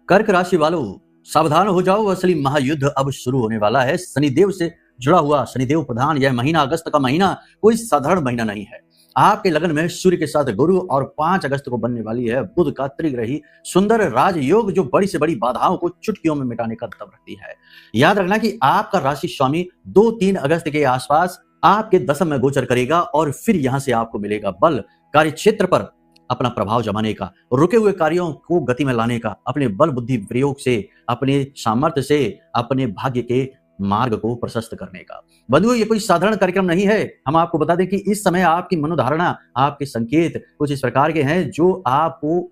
कर्क राशि वालों, सावधान हो जाओ, असली महायुद्ध अब शुरू होने वाला है। शनिदेव से जुड़ा हुआ, शनिदेव प्रधान यह महीना, अगस्त का महीना कोई साधारण महीना नहीं है। आपके लगन में सूर्य के साथ गुरु और 5 अगस्त को बनने वाली है बुध का त्रिग्रही सुंदर राजयोग, जो बड़ी से बड़ी बाधाओं को चुटकियों में मिटाने का दम रखती है। याद रखना कि आपका राशि स्वामी 2-3 अगस्त के आसपास आपके दशम में गोचर करेगा और फिर यहां से आपको मिलेगा बल कार्य क्षेत्र पर अपना प्रभाव जमाने का, रुके हुए कार्यों को गति में लाने का, अपने बल बुद्धि प्रयोग से, अपने सामर्थ्य से, अपने भाग्य के मार्ग को प्रशस्त करने का। बंधुओं, ये कोई साधारण कार्यक्रम नहीं है। हम आपको बता दें कि इस समय आपकी मनोधारणा, आपके संकेत कुछ इस प्रकार के हैं जो आपको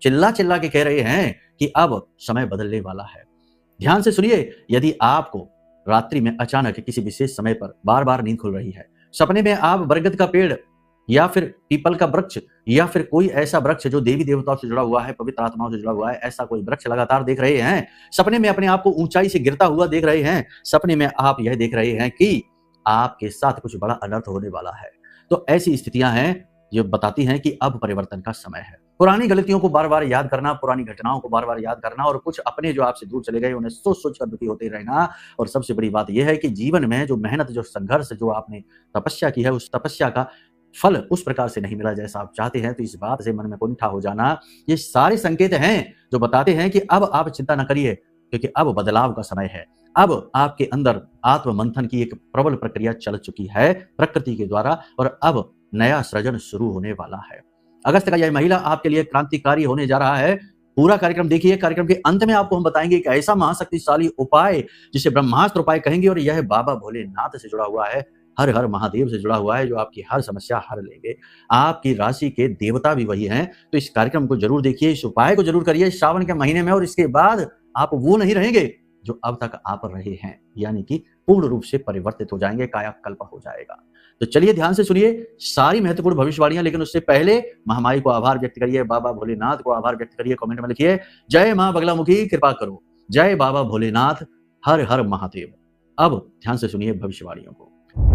चिल्ला चिल्ला के कह रहे हैं कि अब समय बदलने वाला है। ध्यान से सुनिए। यदि आपको रात्रि में अचानक किसी विशेष समय पर बार बार नींद खुल रही है, सपने में आप बरगद का पेड़ या फिर पीपल का वृक्ष या फिर कोई ऐसा वृक्ष जो देवी देवताओं से जुड़ा हुआ है, पवित्र आत्माओं से जुड़ा हुआ है, ऐसा कोई वृक्ष लगातार देख रहे हैं, सपने में अपने आप को ऊंचाई से गिरता हुआ देख रहे हैं, सपने में आप यह देख रहे हैं कि आपके साथ कुछ बड़ा अनर्थ होने वाला है, तो ऐसी स्थितियां हैं जो बताती हैं कि अब परिवर्तन का समय है। पुरानी गलतियों को बार बार याद करना, पुरानी घटनाओं को बार बार याद करना और कुछ अपने जो आपसे दूर चले गए उन्हें सोच सोच कर दुखी होते रहना। और सबसे बड़ी बात यह है कि जीवन में जो मेहनत, जो संघर्ष, जो आपने तपस्या की है, उस तपस्या का फल उस प्रकार से नहीं मिला जैसा आप चाहते हैं, तो इस बात से मन में कुंठा हो जाना, ये सारे संकेत हैं जो बताते हैं कि अब आप चिंता न करिए, क्योंकि अब बदलाव का समय है। अब आपके अंदर आत्म मंथन की एक प्रबल प्रक्रिया चल चुकी है प्रकृति के द्वारा और अब नया सृजन शुरू होने वाला है। अगस्त का यह महीना आपके लिए क्रांतिकारी होने जा रहा है। पूरा कार्यक्रम देखिए। कार्यक्रम के अंत में आपको हम बताएंगे एक ऐसा महाशक्तिशाली उपाय जिसे ब्रह्मास्त्र उपाय कहेंगे, और यह बाबा भोलेनाथ से जुड़ा हुआ है, हर हर महादेव से जुड़ा हुआ है, जो आपकी हर समस्या हर लेंगे। आपकी राशि के देवता भी वही हैं। तो इस कार्यक्रम को जरूर देखिए, इस उपाय को जरूर करिए श्रावण के महीने में, और इसके बाद आप वो नहीं रहेंगे जो अब तक आप रहे हैं, यानी कि पूर्ण रूप से परिवर्तित हो जाएंगे, कायाकल्प हो जाएगा। तो चलिए ध्यान से सुनिए सारी महत्वपूर्ण भविष्यवाणियां, लेकिन उससे पहले महामाई को आभार व्यक्त करिए, बाबा भोलेनाथ को आभार व्यक्त करिए। कमेंट में लिखिए जय मां बगलामुखी कृपा करो, जय बाबा भोलेनाथ, हर हर महादेव। अब ध्यान से सुनिए भविष्यवाणियों को।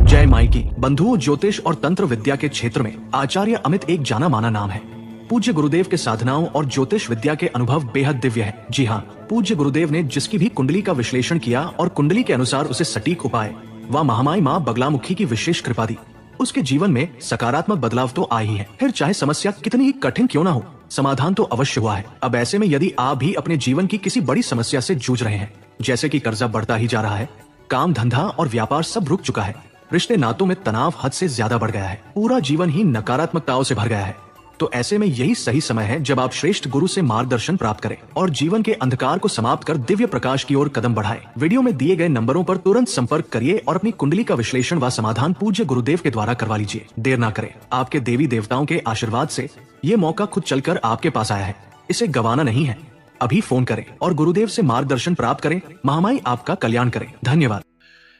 जय माई की। बंधुओं, ज्योतिष और तंत्र विद्या के क्षेत्र में आचार्य अमित एक जाना माना नाम है। पूज्य गुरुदेव के साधनाओं और ज्योतिष विद्या के अनुभव बेहद दिव्य है। जी हाँ, पूज्य गुरुदेव ने जिसकी भी कुंडली का विश्लेषण किया और कुंडली के अनुसार उसे सटीक उपाय व महामाई माँ बगलामुखी की विशेष कृपा दी, उसके जीवन में सकारात्मक बदलाव तो आ ही है। फिर चाहे समस्या कितनी ही कठिन क्यों न हो, समाधान तो अवश्य हुआ है। अब ऐसे में यदि आप भी अपने जीवन की किसी बड़ी समस्या से जूझ रहे हैं, जैसे कि कर्जा बढ़ता ही जा रहा है, काम धंधा और व्यापार सब रुक चुका है, रिश्ते नातों में तनाव हद से ज्यादा बढ़ गया है, पूरा जीवन ही नकारात्मकताओं से भर गया है, तो ऐसे में यही सही समय है जब आप श्रेष्ठ गुरु से मार्गदर्शन प्राप्त करें और जीवन के अंधकार को समाप्त कर दिव्य प्रकाश की ओर कदम बढ़ाएं। वीडियो में दिए गए नंबरों पर तुरंत संपर्क करिए और अपनी कुंडली का विश्लेषण व समाधान पूज्य गुरुदेव के द्वारा करवा लीजिए। देर ना करें। आपके देवी देवताओं के आशीर्वाद से ये मौका खुद चलकर आपके पास आया है, इसे गंवाना नहीं है। अभी फोन करें और गुरुदेव से मार्गदर्शन प्राप्त करें। महामाई आपका कल्याण करें। धन्यवाद।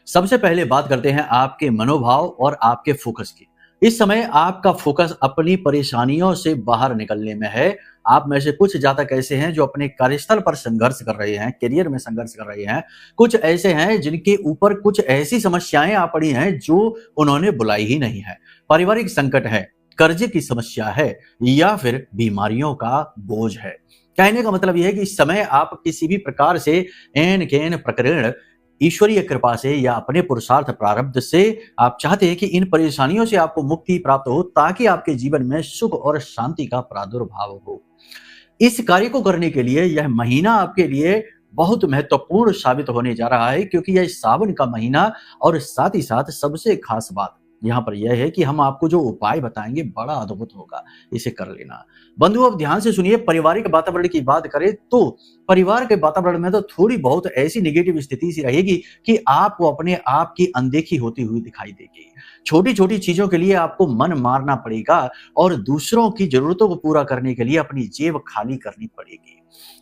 सबसे पहले बात करते हैं आपके मनोभाव और आपके फोकस की। इस समय आपका फोकस अपनी परेशानियों से बाहर निकलने में है। आप में से कुछ जातक ऐसे हैं जो अपने कार्यस्थल पर संघर्ष कर रहे हैं, करियर में संघर्ष कर रहे हैं। कुछ ऐसे हैं जिनके ऊपर कुछ ऐसी समस्याएं आ पड़ी हैं जो उन्होंने बुलाई ही नहीं है। पारिवारिक संकट है, कर्जे की समस्या है या फिर बीमारियों का बोझ है। कहने का मतलब यह है कि इस समय आप किसी भी प्रकार से एन केन प्रकरण ईश्वरीय कृपा से या अपने पुरुषार्थ प्रारब्ध से आप चाहते हैं कि इन परेशानियों से आपको मुक्ति प्राप्त हो, ताकि आपके जीवन में सुख और शांति का प्रादुर्भाव हो। इस कार्य को करने के लिए यह महीना आपके लिए बहुत महत्वपूर्ण साबित होने जा रहा है, क्योंकि यह सावन का महीना, और साथ ही साथ सबसे खास बात यहाँ पर यह है कि हम आपको जो उपाय बताएंगे बड़ा अद्भुत होगा, इसे कर लेना। बंधुओं, अब ध्यान से सुनिए। पारिवारिक वातावरण की बात करें तो परिवार के वातावरण में तो थोड़ी बहुत ऐसी नेगेटिव स्थिति सी रहेगी कि आपको अपने आप की अनदेखी होती हुई दिखाई देगी। छोटी छोटी चीजों के लिए आपको मन मारना पड़ेगा और दूसरों की जरूरतों को पूरा करने के लिए अपनी जेब खाली करनी पड़ेगी।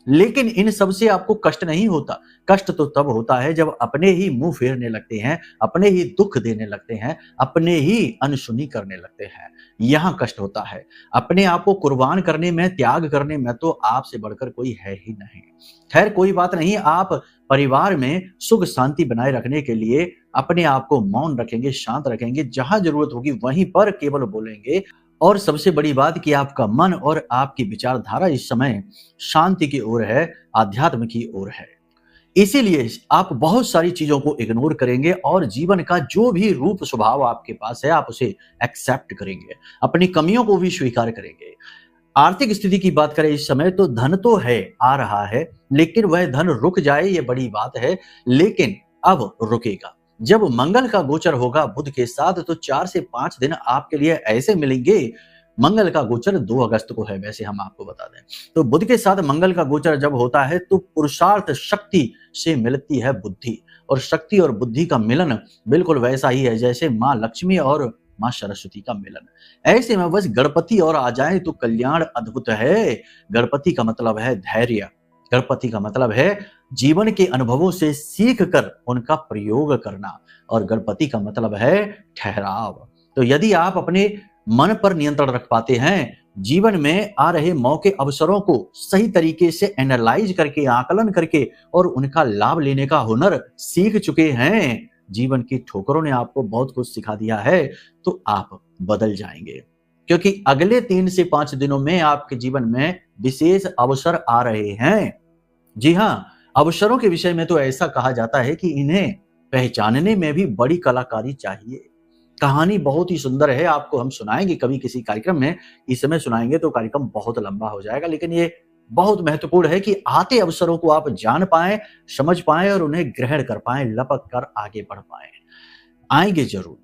लेकिन इन सब से आपको कष्ट नहीं होता। कष्ट तो तब होता है जब अपने ही मुंह फेरने लगते हैं, अपने ही दुख देने लगते हैं, अपने ही अनसुनी करने लगते हैं, यहां कष्ट होता है। अपने आप को कुर्बान करने में, त्याग करने में तो आपसे बढ़कर कोई है ही नहीं। खैर, कोई बात नहीं। आप परिवार में सुख शांति बनाए रखने के लिए अपने आप को मौन रखेंगे, शांत रखेंगे, जहां जरूरत होगी वहीं पर केवल बोलेंगे और सबसे बड़ी बात कि आपका मन और आपकी विचारधारा इस समय शांति की ओर है, आध्यात्म की ओर है। इसीलिए आप बहुत सारी चीजों को इग्नोर करेंगे और जीवन का जो भी रूप स्वभाव आपके पास है आप उसे एक्सेप्ट करेंगे, अपनी कमियों को भी स्वीकार करेंगे। आर्थिक स्थिति की बात करें इस समय तो धन तो है, आ रहा है, लेकिन वह धन रुक जाए ये बड़ी बात है, लेकिन अब रुकेगा। जब मंगल का गोचर होगा बुध के साथ तो 4 से 5 दिन आपके लिए ऐसे मिलेंगे। मंगल का गोचर 2 अगस्त को है, वैसे हम आपको बता दें। तो बुध के साथ मंगल का गोचर जब होता है तो पुरुषार्थ शक्ति से मिलती है बुद्धि, और शक्ति और बुद्धि का मिलन बिल्कुल वैसा ही है जैसे माँ लक्ष्मी और माँ सरस्वती का मिलन। ऐसे में बस गणपति और आ जाए तो कल्याण अद्भुत है। गणपति का मतलब है धैर्य, गणपति का मतलब है जीवन के अनुभवों से सीख कर उनका प्रयोग करना, और गणपति का मतलब है ठहराव। तो यदि आप अपने मन पर नियंत्रण रख पाते हैं, जीवन में आ रहे मौके अवसरों को सही तरीके से एनालाइज करके, आकलन करके और उनका लाभ लेने का हुनर सीख चुके हैं, जीवन की ठोकरों ने आपको बहुत कुछ सिखा दिया है, तो आप बदल जाएंगे। क्योंकि अगले 3 से 5 दिनों में आपके जीवन में विशेष अवसर आ रहे हैं। जी हाँ, अवसरों के विषय में तो ऐसा कहा जाता है कि इन्हें पहचानने में भी बड़ी कलाकारी चाहिए। कहानी बहुत ही सुंदर है, आपको हम सुनाएंगे कभी किसी कार्यक्रम में। इस समय सुनाएंगे तो कार्यक्रम बहुत लंबा हो जाएगा, लेकिन ये बहुत महत्वपूर्ण है कि आते अवसरों को आप जान पाएं, समझ पाएं और उन्हें ग्रहण कर पाएं, लपक कर आगे बढ़ पाएं। आएंगे जरूर।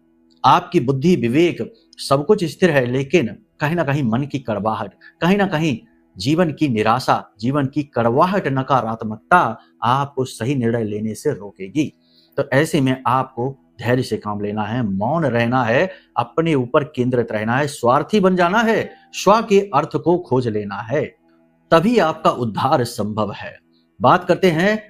आपकी बुद्धि, विवेक सब कुछ स्थिर है, लेकिन कहीं ना कहीं मन की कड़वाहट, कहीं ना कहीं जीवन की निराशा, जीवन की कड़वाहट, नकारात्मकता आपको सही निर्णय लेने से रोकेगी। तो ऐसे में आपको धैर्य से काम लेना है, मौन रहना है, अपने ऊपर केंद्रित रहना है, स्वार्थी बन जाना है, स्व के अर्थ को खोज लेना है, तभी आपका उद्धार संभव है। बात करते हैं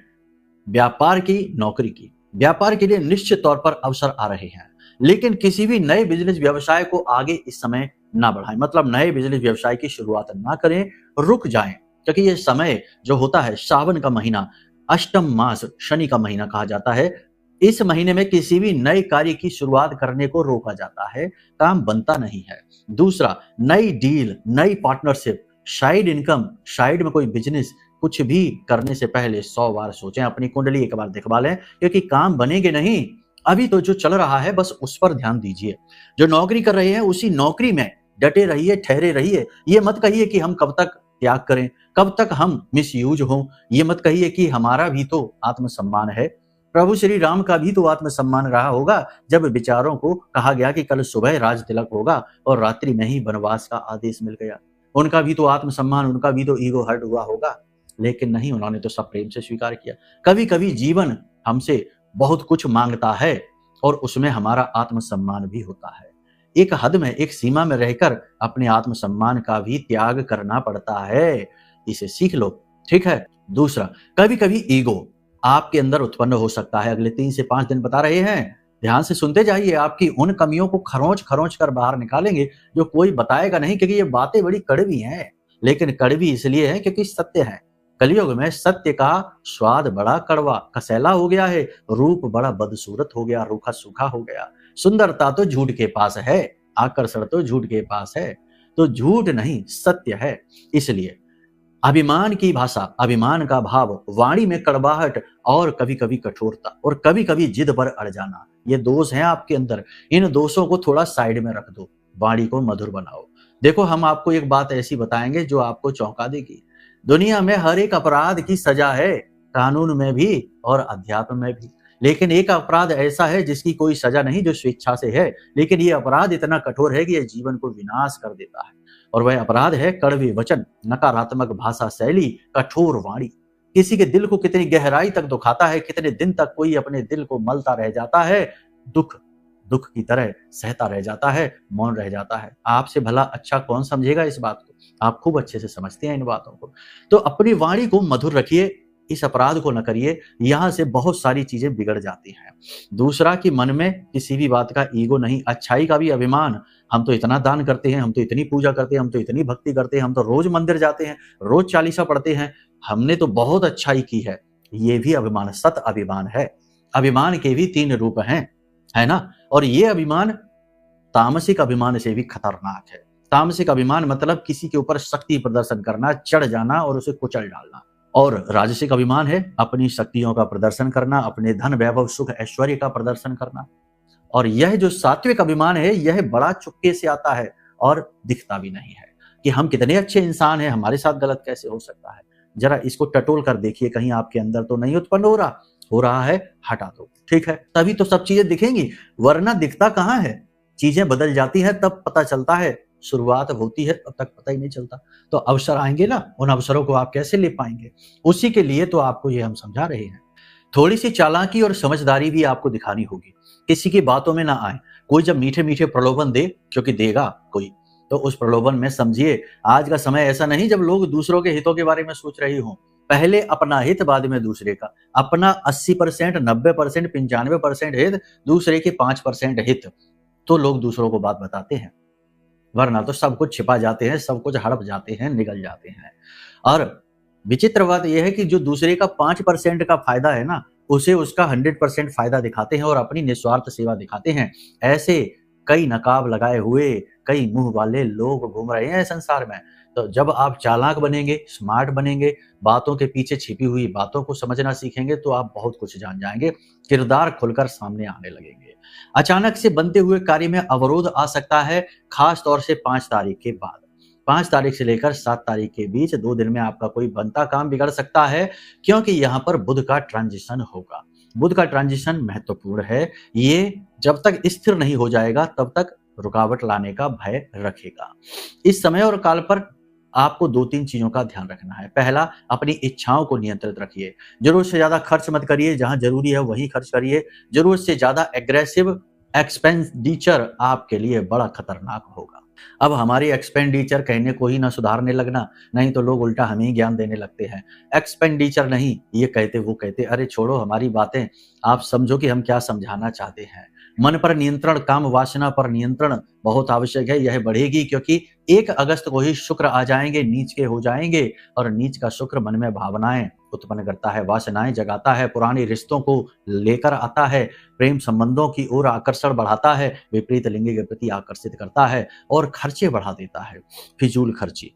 व्यापार की, नौकरी की। व्यापार के लिए निश्चित तौर पर अवसर आ रहे हैं, लेकिन किसी भी नए बिजनेस व्यवसाय को आगे इस समय ना बढ़ाएं, मतलब नए बिजनेस व्यवसाय की शुरुआत ना करें, रुक जाएं। क्योंकि ये समय जो होता है सावन का महीना, अष्टम मास, शनि का महीना कहा जाता है। इस महीने में किसी भी नए कार्य की शुरुआत करने को रोका जाता है, काम बनता नहीं है। दूसरा, नई डील, नई पार्टनरशिप, साइड इनकम, साइड में कोई बिजनेस, कुछ भी करने से पहले 100 बार सोचें, अपनी कुंडली एक बार दिखवा लें, क्योंकि काम बनेंगे नहीं। अभी तो जो चल रहा है बस उस पर ध्यान दीजिए। जो नौकरी कर रहे हैं उसी नौकरी में डटे रहिए, ठहरे रहिए। ये मत कहिए कि हम कब तक त्याग करें, कब तक हम मिसयूज हों। ये मत कहिए कि हमारा भी तो आत्मसम्मान है। प्रभु श्री राम का भी तो आत्मसम्मान रहा होगा जब विचारों को कहा गया कि कल सुबह राज तिलक होगा और रात्रि में ही वनवास का आदेश मिल गया। उनका भी तो आत्मसम्मान, उनका भी तो ईगो हर्ट हुआ होगा, लेकिन नहीं, उन्होंने तो सब प्रेम से स्वीकार किया। कभी कभी जीवन हमसे बहुत कुछ मांगता है और उसमें हमारा आत्मसम्मान भी होता है। एक हद में, एक सीमा में रहकर अपने आत्मसम्मान का भी त्याग करना पड़ता है। इसे सीख लो, ठीक है। दूसरा, कभी कभी ईगो आपके अंदर उत्पन्न हो सकता है। अगले 3 से 5 दिन बता रहे हैं, ध्यान से सुनते जाइए। आपकी उन कमियों को खरोंच खरोंच कर बाहर निकालेंगे जो कोई बताएगा नहीं, क्योंकि ये बातें बड़ी कड़वी हैं, लेकिन कड़वी इसलिए है क्योंकि सत्य है। कलयुग में सत्य का स्वाद बड़ा कड़वा, कसैला हो गया है, रूप बड़ा बदसूरत हो गया, रूखा सूखा हो गया। सुंदरता तो झूठ के पास है, आकर्षण तो झूठ के पास है, तो झूठ नहीं सत्य है। इसलिए अभिमान की भाषा, अभिमान का भाव, वाणी में कड़वाहट और कभी कभी कठोरता और कभी कभी जिद पर अड़ जाना, ये दोष हैं आपके अंदर। इन दोषों को थोड़ा साइड में रख दो, वाणी को मधुर बनाओ। देखो, हम आपको एक बात ऐसी बताएंगे जो आपको चौंका देगी। दुनिया में हर एक अपराध की सजा है, कानून में भी और अध्यात्म में भी। लेकिन एक अपराध ऐसा है जिसकी कोई सजा नहीं, जो स्वेच्छा से है, लेकिन ये अपराध इतना कठोर है कि यह जीवन को विनाश कर देता है। और वह अपराध है कड़वे वचन, नकारात्मक भाषा शैली, कठोर वाणी। किसी के दिल को कितनी गहराई तक दुखाता है, कितने दिन तक कोई अपने दिल को मलता रह जाता है, दुख दुख की तरह सहता रह जाता है, मौन रह जाता है। आपसे भला अच्छा कौन समझेगा इस बात को? आप खूब अच्छे से समझते हैं इन बातों को। तो अपनी वाणी को मधुर रखिए, इस अपराध को न करिए, यहां से बहुत सारी चीजें बिगड़ जाती हैं। दूसरा कि मन में किसी भी बात का ईगो नहीं, अच्छाई का भी अभिमान। हम तो इतना दान करते हैं, हम तो इतनी पूजा करते हैं, हम तो इतनी भक्ति करते हैं, हम तो रोज मंदिर जाते हैं, रोज चालीसा पढ़ते हैं, हमने तो बहुत अच्छाई की है। ये भी अभिमान, सत अभिमान है। अभिमान के भी 3 रूप हैं, है ना। और ये अभिमान तामसिक अभिमान से भी खतरनाक है। तामसिक अभिमान मतलब किसी के ऊपर शक्ति प्रदर्शन करना, चढ़ जाना और उसे कुचल डालना। और राजसिक अभिमान है अपनी शक्तियों का प्रदर्शन करना, अपने धन वैभव सुख ऐश्वर्य का प्रदर्शन करना। और यह जो सात्विक अभिमान है यह बड़ा चुपके से आता है और दिखता भी नहीं है कि हम कितने अच्छे इंसान हैं, हमारे साथ गलत कैसे हो सकता है। जरा इसको टटोल कर देखिए, कहीं आपके अंदर तो नहीं उत्पन्न हो रहा है, हटा दो, ठीक है, तभी तो सब चीजें दिखेंगी, वरना दिखता कहाँ है। चीजें बदल जाती है तब पता चलता है, शुरुआत होती है तब तक पता ही नहीं चलता। तो अवसर आएंगे ना, उन अवसरों को आप कैसे ले पाएंगे, उसी के लिए तो आपको ये हम समझा रहे हैं। थोड़ी सी चालाकी और समझदारी भी आपको दिखानी होगी, किसी की बातों में ना आए। कोई जब मीठे मीठे प्रलोभन दे, क्योंकि देगा कोई, तो उस प्रलोभन में समझिए आज का समय ऐसा नहीं जब लोग दूसरों के हितों के बारे में सोच रहे हों। पहले अपना हित, बाद में दूसरे का। अपना 80%, 90%, 95% हित, दूसरे के 5% हित, तो लोग दूसरों को बात बताते हैं। वरना तो सब कुछ छिपा जाते हैं, सब कुछ हड़प जाते हैं, निगल जाते हैं। और विचित्र बात यह है कि जो दूसरे का 5% का फायदा है ना, उसे उसका 100% फायदा दिखाते हैं और अपनी निस्वार्थ सेवा दिखाते हैं। ऐसे कई नकाब लगाए हुए, कई मुंह वाले लोग घूम रहे हैं संसार में। तो जब आप चालाक बनेंगे, स्मार्ट बनेंगे, बातों के पीछे छिपी हुई बातों को समझना सीखेंगे, तो आप बहुत कुछ जान जाएंगे, किरदार खुलकर सामने आने लगेंगे। अचानक से बनते हुए कार्य में अवरोध आ सकता है, खास तौर से 5 तारीख के बाद। 5 तारीख से लेकर 7 तारीख के बीच 2 दिन में आपका कोई बनता काम बिगड़ सकता है, क्योंकि यहाँ पर बुध का ट्रांजिशन होगा। बुध का ट्रांजिशन महत्वपूर्ण है, ये जब तक स्थिर नहीं हो जाएगा तब तक रुकावट लाने का भय रखेगा। इस समय और काल पर आपको 2-3 चीजों का ध्यान रखना है। पहला, अपनी इच्छाओं को नियंत्रित रखिए। जरूरत से ज्यादा खर्च मत करिए, जहां जरूरी है वहीं खर्च करिए। जरूरत से ज्यादा एग्रेसिव एक्सपेंडिचर आपके लिए बड़ा खतरनाक होगा। अब हमारी एक्सपेंडिचर कहने को ही ना सुधारने लगना, नहीं तो लोग उल्टा हमें ही ज्ञान देने लगते हैं। एक्सपेंडिचर नहीं, ये कहते वो कहते, अरे छोड़ो हमारी बातें, आप समझो कि हम क्या समझाना चाहते हैं। मन पर नियंत्रण, काम वासना पर नियंत्रण बहुत आवश्यक है। यह बढ़ेगी क्योंकि 1 अगस्त को ही शुक्र आ जाएंगे, नीच के हो जाएंगे, और नीच का शुक्र मन में भावनाएं उत्पन्न करता है, वासनाएं जगाता है, पुराने रिश्तों को लेकर आता है, प्रेम संबंधों की ओर आकर्षण बढ़ाता है, विपरीत लिंग के प्रति आकर्षित करता है और खर्चे बढ़ा देता है। फिजूल खर्ची,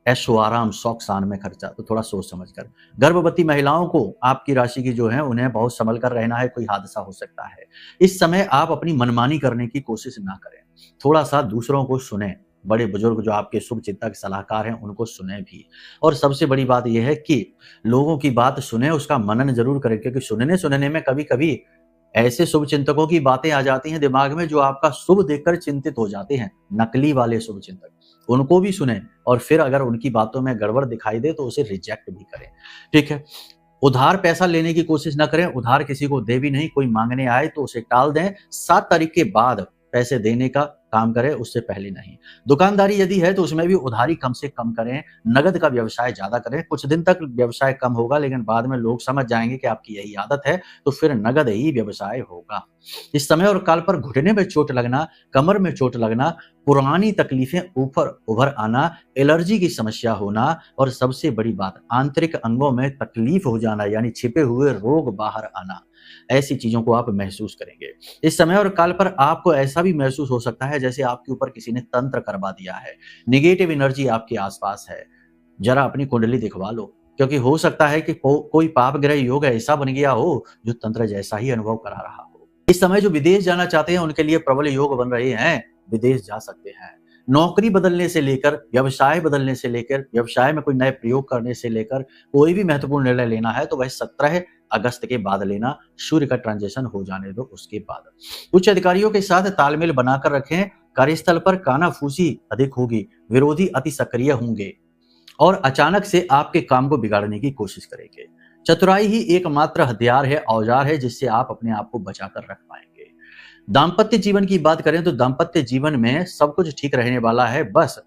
ऐशो आराम, शौक शान में खर्चा, तो थोड़ा सोच समझ कर। गर्भवती महिलाओं को आपकी राशि की जो है उन्हें बहुत संभल कर रहना है, कोई हादसा हो सकता है। इस समय आप अपनी मनमानी करने की कोशिश ना करें, थोड़ा सा दूसरों को सुने। बड़े बुजुर्ग जो आपके शुभ चिंतक सलाहकार हैं उनको सुने भी। और सबसे बड़ी बात यह है कि लोगों की बात सुने, उसका मनन जरूर करें, क्योंकि सुनने में कभी कभी ऐसे शुभ चिंतकों की बातें आ जाती हैं दिमाग में जो आपका शुभ देखकर चिंतित हो जाते हैं। नकली वाले शुभ चिंतक, उनको भी सुने और फिर अगर उनकी बातों में गड़बड़ दिखाई दे तो उसे रिजेक्ट भी करें, ठीक है। उधार पैसा लेने की कोशिश ना करें, उधार किसी को दे भी नहीं। कोई मांगने आए तो उसे टाल दें। 7 तारीख के बाद पैसे देने का काम करें, उससे पहले नहीं। दुकानदारी यदि है तो उसमें भी उधारी कम से कम करें, नगद का व्यवसाय ज्यादा करें। कुछ दिन तक व्यवसाय कम होगा, लेकिन बाद में लोग समझ जाएंगे कि आपकी यही आदत है, तो फिर नगद ही व्यवसाय होगा। इस समय और काल पर घुटने में चोट लगना, कमर में चोट लगना, पुरानी तकलीफें ऊपर उभर आना, एलर्जी की समस्या होना और सबसे बड़ी बात आंतरिक अंगों में तकलीफ हो जाना, यानी छिपे हुए रोग बाहर आना, ऐसी चीजों को आप महसूस करेंगे। इस समय और काल पर आपको ऐसा भी महसूस हो सकता है जैसे आपके ऊपर किसी ने तंत्र करवा दिया है, निगेटिव एनर्जी आपके आसपास है। जरा अपनी कुंडली दिखवा लो, क्योंकि हो सकता है कि कोई पाप ग्रह योग ऐसा बन गया हो जो तंत्र जैसा ही अनुभव करा रहा हो। इस समय जो विदेश जाना चाहते हैं उनके लिए प्रबल योग बन रहे हैं, विदेश जा सकते हैं। नौकरी बदलने से लेकर, व्यवसाय बदलने से लेकर, व्यवसाय में कोई नए प्रयोग करने से लेकर कोई भी महत्वपूर्ण निर्णय लेना है तो वह 17 अगस्त के बाद लेना। सूर्य का ट्रांजिशन हो जाने दो उसके बाद। उच्च अधिकारियों के साथ तालमेल बनाकर रखें। कार्यस्थल पर कानाफूसी अधिक होगी, विरोधी अति सक्रिय होंगे और अचानक से आपके काम को बिगाड़ने की कोशिश करेंगे। चतुराई ही एकमात्र हथियार है, औजार है, जिससे आप अपने आप को बचाकर रख पाएंगे। दाम्पत्य जीवन की बात करें तो दाम्पत्य जीवन में सब कुछ ठीक रहने वाला है, बस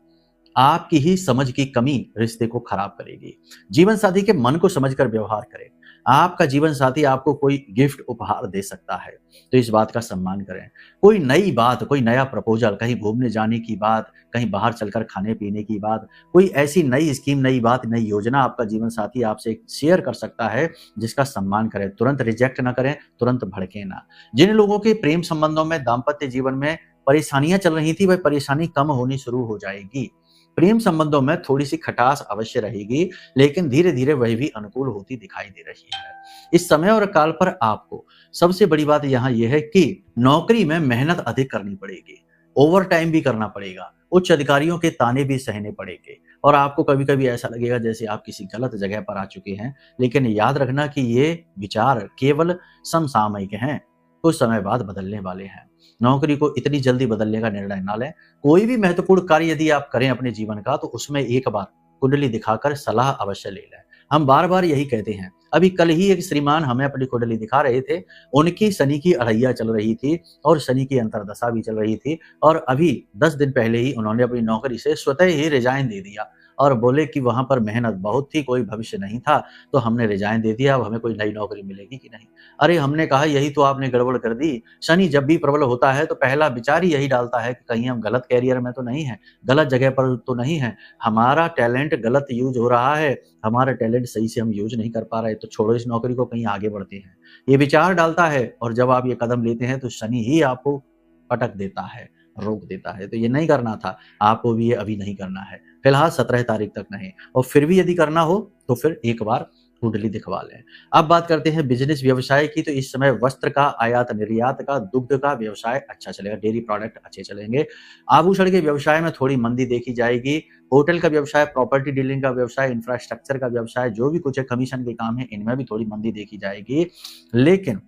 आपकी ही समझ की कमी रिश्ते को खराब करेगी। जीवन साथी के मन को समझकर व्यवहार करें। आपका जीवन साथी आपको कोई गिफ्ट उपहार दे सकता है, तो इस बात का सम्मान करें। कोई नई बात, कोई नया प्रपोजल, कहीं घूमने जाने की बात, कहीं बाहर चलकर खाने पीने की बात, कोई ऐसी नई स्कीम, नई बात, नई योजना आपका जीवन साथी आपसे शेयर कर सकता है, जिसका सम्मान करें। तुरंत रिजेक्ट ना करें, तुरंत भड़के ना। जिन लोगों के प्रेम संबंधों में, दाम्पत्य जीवन में परेशानियां चल रही थी वह परेशानी कम होनी शुरू हो जाएगी। प्रेम संबंधों में थोड़ी सी खटास अवश्य रहेगी, लेकिन धीरे धीरे वह भी अनुकूल होती दिखाई दे रही है। इस समय और काल पर आपको सबसे बड़ी बात यहाँ यह है कि नौकरी में मेहनत अधिक करनी पड़ेगी, ओवर टाइम भी करना पड़ेगा, उच्च अधिकारियों के ताने भी सहने पड़ेंगे और आपको कभी कभी ऐसा लगेगा जैसे आप किसी गलत जगह पर आ चुके हैं। लेकिन याद रखना कि ये विचार केवल समसामयिक हैं, कुछ समय बाद बदलने वाले हैं। नौकरी को इतनी जल्दी बदलने का निर्णय ना लें। कोई भी महत्वपूर्ण कार्य यदि आप करें अपने जीवन का, तो उसमें एक बार कुंडली दिखाकर सलाह अवश्य ले लें। हम बार बार यही कहते हैं। अभी कल ही एक श्रीमान हमें अपनी कुंडली दिखा रहे थे, उनकी शनि की अढ़ैया चल रही थी और शनि की अंतर्दशा भी चल रही थी और अभी 10 दिन पहले ही उन्होंने अपनी नौकरी से स्वतः ही रिजाइन दे दिया और बोले कि वहां पर मेहनत बहुत थी, कोई भविष्य नहीं था, तो हमने रिजाइन दे दिया, अब हमें कोई नई नौकरी मिलेगी कि नहीं। अरे हमने कहा यही तो आपने गड़बड़ कर दी। शनि जब भी प्रबल होता है तो पहला विचार ही यही डालता है कि कहीं हम गलत कैरियर में तो नहीं है, गलत जगह पर तो नहीं है, हमारा टैलेंट गलत यूज हो रहा है, हमारा टैलेंट सही से हम यूज नहीं कर पा रहे, तो छोड़ो इस नौकरी को, कहीं आगे बढ़ते हैं। ये विचार डालता है और जब आप ये कदम लेते हैं तो शनि ही आपको पटक देता है, रोक देता है। तो ये नहीं करना था, आपको भी ये अभी नहीं करना है, फिलहाल 17 तारीख तक नहीं, और फिर भी यदि करना हो तो फिर एक बार कुंडली दिखवा लें। अब बात करते हैं बिजनेस व्यवसाय की। तो इस समय वस्त्र का, आयात निर्यात का, दुग्ध का व्यवसाय अच्छा चलेगा, डेयरी प्रोडक्ट अच्छे चलेंगे। आभूषण के व्यवसाय में थोड़ी मंदी देखी जाएगी। होटल का व्यवसाय, प्रॉपर्टी डीलिंग का व्यवसाय, इंफ्रास्ट्रक्चर का व्यवसाय, जो भी कुछ है, कमीशन के काम है, इनमें भी थोड़ी मंदी देखी जाएगी। लेकिन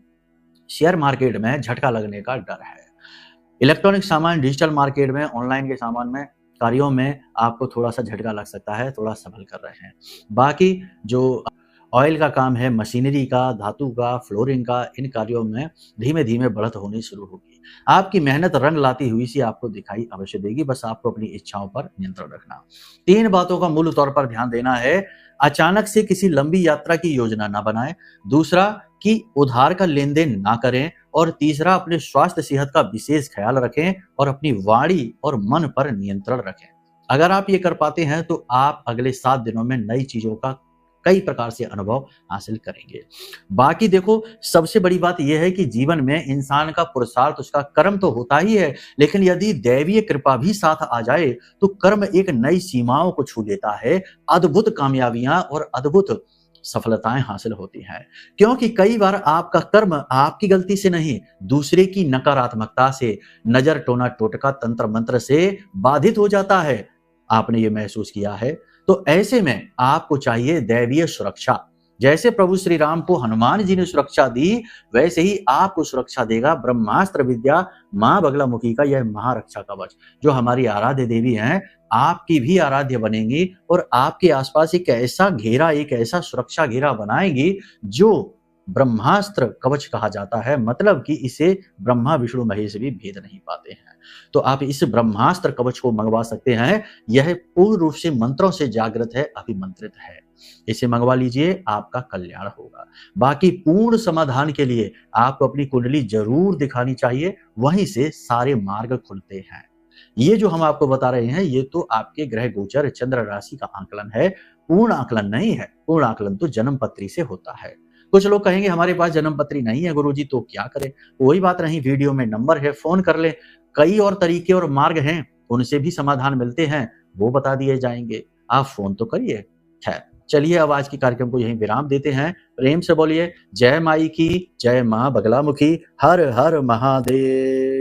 शेयर मार्केट में झटका लगने का डर है। इलेक्ट्रॉनिक सामान, डिजिटल मार्केट में, ऑनलाइन के सामान में, कार्यों में आपको थोड़ा सा झटका लग सकता है, थोड़ा संभल कर रहे हैं। बाकी जो ऑयल का काम है, मशीनरी का, धातु का, फ्लोरिंग का, इन कार्यों में धीमे धीमे बढ़त होनी शुरू होगी। आपकी मेहनत रंग लाती हुई सी आपको दिखाई अवश्य देगी, बस आपको अपनी इच्छाओं पर नियंत्रण रखना। 3 बातों का मूल तौर पर ध्यान देना है। अचानक से किसी लंबी यात्रा की योजना ना बनाएं। दूसरा कि उधार का लेन देन ना करें और तीसरा अपने स्वास्थ्य सेहत का विशेष ख्याल रखें और अपनी वाणी और मन पर नियंत्रण रखें। अगर आप ये कर पाते हैं तो आप अगले 7 दिनों में नई चीजों का कई प्रकार से अनुभव हासिल करेंगे। बाकी देखो, सबसे बड़ी बात यह है कि जीवन में इंसान का पुरुषार्थ, उसका कर्म तो होता ही है, लेकिन यदि दैवीय कृपा भी साथ आ जाए तो कर्म एक नई सीमाओं को छू लेता है, अद्भुत कामयाबियां और अद्भुत सफलताएं हासिल होती हैं। क्योंकि कई बार आपका कर्म आपकी गलती से नहीं, दूसरे की नकारात्मकता से, नजर, टोना टोटका, तंत्र मंत्र से बाधित हो जाता है। आपने ये महसूस किया है? तो ऐसे में आपको चाहिए दैवीय सुरक्षा। जैसे प्रभु श्री राम को हनुमान जी ने सुरक्षा दी, वैसे ही आपको सुरक्षा देगा ब्रह्मास्त्र विद्या मां बगलामुखी का यह महारक्षा कवच। जो हमारी आराध्य देवी हैं, आपकी भी आराध्य बनेंगी और आपके आसपास एक ऐसा घेरा, एक ऐसा सुरक्षा घेरा बनाएंगी जो ब्रह्मास्त्र कवच कहा जाता है। मतलब कि इसे ब्रह्मा विष्णु महेश भी भेद नहीं पाते हैं। तो आप इस ब्रह्मास्त्र कवच को मंगवा सकते हैं। यह पूर्ण रूप से मंत्रों से जागृत है, अभिमंत्रित है। इसे मंगवा लीजिए, आपका कल्याण होगा। बाकी पूर्ण समाधान के लिए आपको अपनी कुंडली जरूर दिखानी चाहिए, वहीं से सारे मार्ग खुलते हैं। ये जो हम आपको बता रहे हैं, ये तो आपके ग्रह गोचर, चंद्र राशि का आकलन है, पूर्ण आकलन नहीं है। पूर्ण आकलन तो जन्म पत्री से होता है। कुछ लोग कहेंगे हमारे पास जन्म पत्री नहीं है गुरुजी, तो क्या करें? कोई बात नहीं, वीडियो में नंबर है, फोन कर ले। कई और तरीके और मार्ग हैं, उनसे भी समाधान मिलते हैं, वो बता दिए जाएंगे। आप फोन तो करिए। खैर, चलिए अब आज की कार्यक्रम को यहीं विराम देते हैं। प्रेम से बोलिए जय माई की, जय मां बगलामुखी, हर हर महादेव।